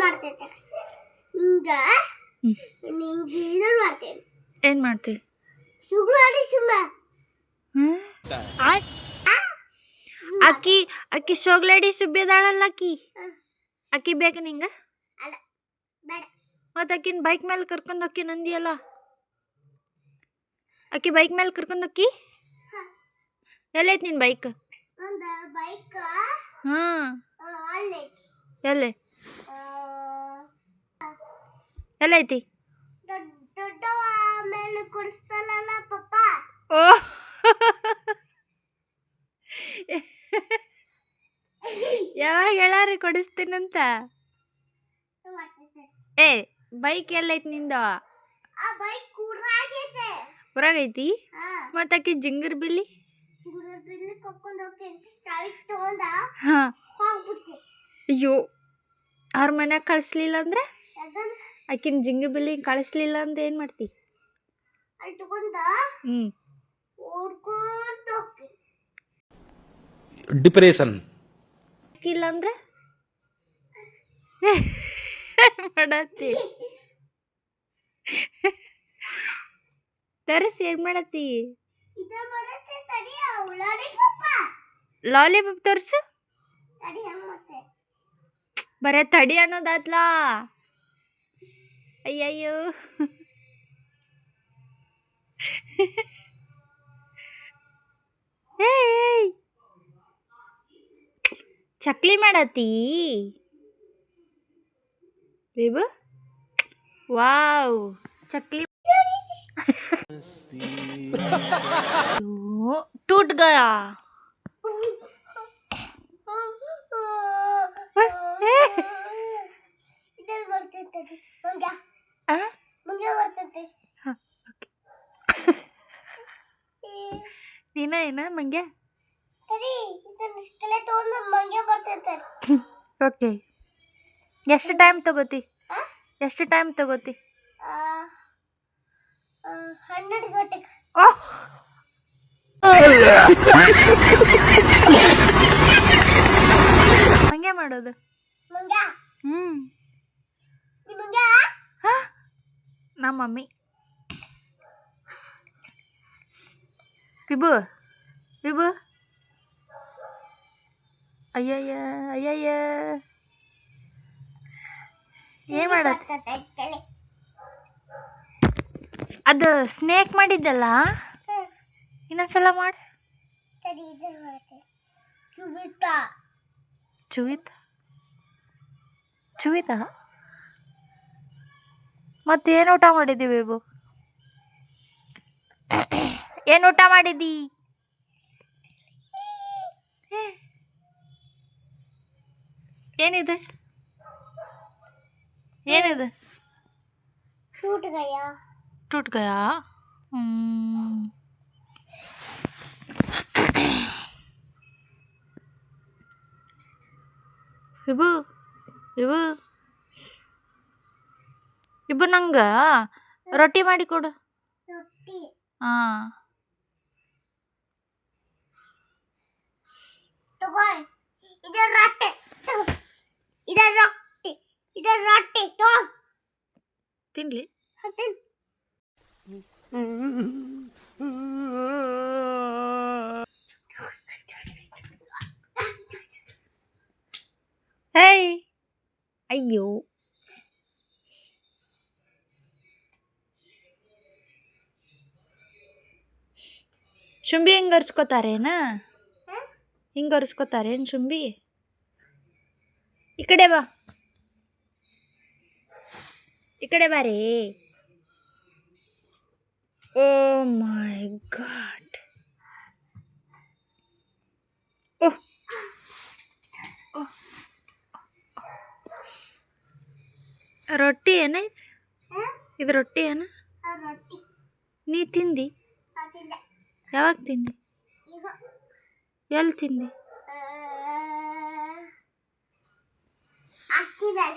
ಮಾಡ್ತೈತೆ ಈಗ ನಿಂಗೆ ಇದನ್ನ ಮಾಡ್ತೇನೆ. ಏನು ಮಾಡ್ತೀವಿ? ಸುಮ್ಮ ಅಕ್ಕಿ ಸೋಗ್ಲಾಡಿ ಸುಬ್ಬಿದಾಳಲ್ಲ ಅಕ್ಕಿ ಬೇಕು ನಿಂಗೆ? ಅಲ್ಲ ಬೇಡ. ಮತ್ತು ಅಕ್ಕಿನ ಬೈಕ್ ಮೇಲೆ ಕರ್ಕೊಂಡು ಹೋಕ್ಕಿ ನಂದಿಯಲ್ಲ, ಅಕ್ಕಿ ಬೈಕ್ ಮೇಲೆ ಕರ್ಕೊಂಡು ಹೋಕ್ಕಿ. ಎಲ್ಲೈತಿ ನಿನ್ನ ಬೈಕ್? ಒಂದು ಬೈಕ್ ಹಾಂ ಅಲ್ಲೇ ಎಲ್ಲೈತಿ? ದೊಡ್ಡ ಮೇಲೆ ಕುಡಿಸ್ತಾನಲ್ಲ ಪಪ್ಪ. ಓ ಯಾವಾಗ ಹೇಳಾರಿ ಕೊಡಿಸ್ತೀನಂತ? ಏ ಬೈಕ್ ಎಲ್ಲೈತಿ ನಿಂದ? ಆ ಬೈಕ್ ಕೂರಾಗೈತೆ. ಹೊರಗೈತಿ? ಮತ್ತು ಅಕ್ಕಿ ಜಿಂಗರ್ ಬಿಲ್ಲಿ ಕರ್ಕೊಂಡು ಹೋಗ್ತೇನೆ. ಚಾವಿ ತಗೊಂಡ ಹಾಂ ಹೋಗ್ಬಿಡ್ತೀನಿ. ಅಯ್ಯೋ, ಅವ್ರ ಮನ್ಯಾಗ ಕಳಿಸ್ಲಿಲ್ಲ ಅಂದ್ರೆ? ಆಕಿನ ಜಿಂಗ ಬಿಲ್ಲಿ ಕಳಿಸ್ಲಿಲ್ಲ ಅಂದ್ರೆ ಏನು ಮಾಡ್ತಿ? ಅಲ್ಲಿ ತಗೊಂಡ ಓಡ್ಕೊಂಡು ಹೋಗ್ತೀನಿ. ಡಿಪ್ರೆಷನ್ ಇಲ್ಲ ಅಂದ್ರೆ ಮಾಡತ್ತಿ ತರಿಸಿ ಏನು ಮಾಡತ್ತಿ? ಲಾಲಿಪಾಪ್ ತೋರಿಸು. ಬರೇ ತಡಿ ಅನ್ನೋದಾತ್ಲಾ. ಅಯ್ಯಯ್ಯೋ, ಏಯ್ ಚಕ್ಲಿ ಮಾಡತ್ತಿ ಬೇಬು? ವಾವ್, ಚಕ್ಲಿ टूट गया. ಇದನ್ನ ಬರ್ತೈತೆ ಮಂಗ್ಯ. ಮಂಗ್ಯ ಬರ್ತೈತೆ. ನೀನ ಏನ ಮಂಗ್ಯ? ಸರಿ, ಇದನ್ನ ಇಷ್ಟೆಲ್ಲ ತಗೊಂಡು ಮಂಗ್ಯ ಬರ್ತೈತೆ. ಓಕೆ, ಎಷ್ಟು ಟೈಮ್ ತಗೋತಿ? 12 ಗಂಟೆಗೆ. ಹಂಗೆ ಮಾಡೋದು ಮಂಗ್ಯ. ನೀ ಮಂಗ್ಯ? ನಮ್ಮ ಮಮ್ಮಿ. ವಿಭು ಅಯ್ಯಯ್ಯ ಏನ್ ಮಾಡತ್? ಅದು ಸ್ನೇಕ್ ಮಾಡಿದ್ದಲ್ಲ, ಇನ್ನೊಂದ್ಸಲ ಮಾಡು. ಚುವಿತಾ ಮತ್ತೇನು ಊಟ ಮಾಡಿದ್ದೀವಿ ಬೇಬು? ಏನು ಊಟ ಮಾಡಿದ್ದಿ? ಏನಿದೆ? टूट गया. ಇಬ್ಬು ನಂಗ ರೊಟ್ಟಿ ಮಾಡಿ ಕೊಡು. ಹಾಂ ರೊಟ್ಟಿ ತಿನ್ಲಿ. ಹೇಯ್, ಅಯ್ಯೋ, ಶುಂಭಿ ಹಿಂಗೆ ಒರೆಸ್ಕೋತಾರೇನ? ಹಿಂಗೆ ಒರೆಸ್ಕೋತಾರೇನು ಶುಂಭಿ? ಈ ಕಡೆ ಬಾರೇ. ಓ ಮೈ ಗಾಡ್. ಓಹ್, ರೊಟ್ಟಿ ಏನೈತೆ ಇದು? ರೊಟ್ಟಿ ಏನ? ನೀ ತಿಂದಿ? ಯಾವಾಗ ತಿಂದಿ? ಎಲ್ಲಿ ತಿಂದಿ? ಅಷ್ಟಿದೆ.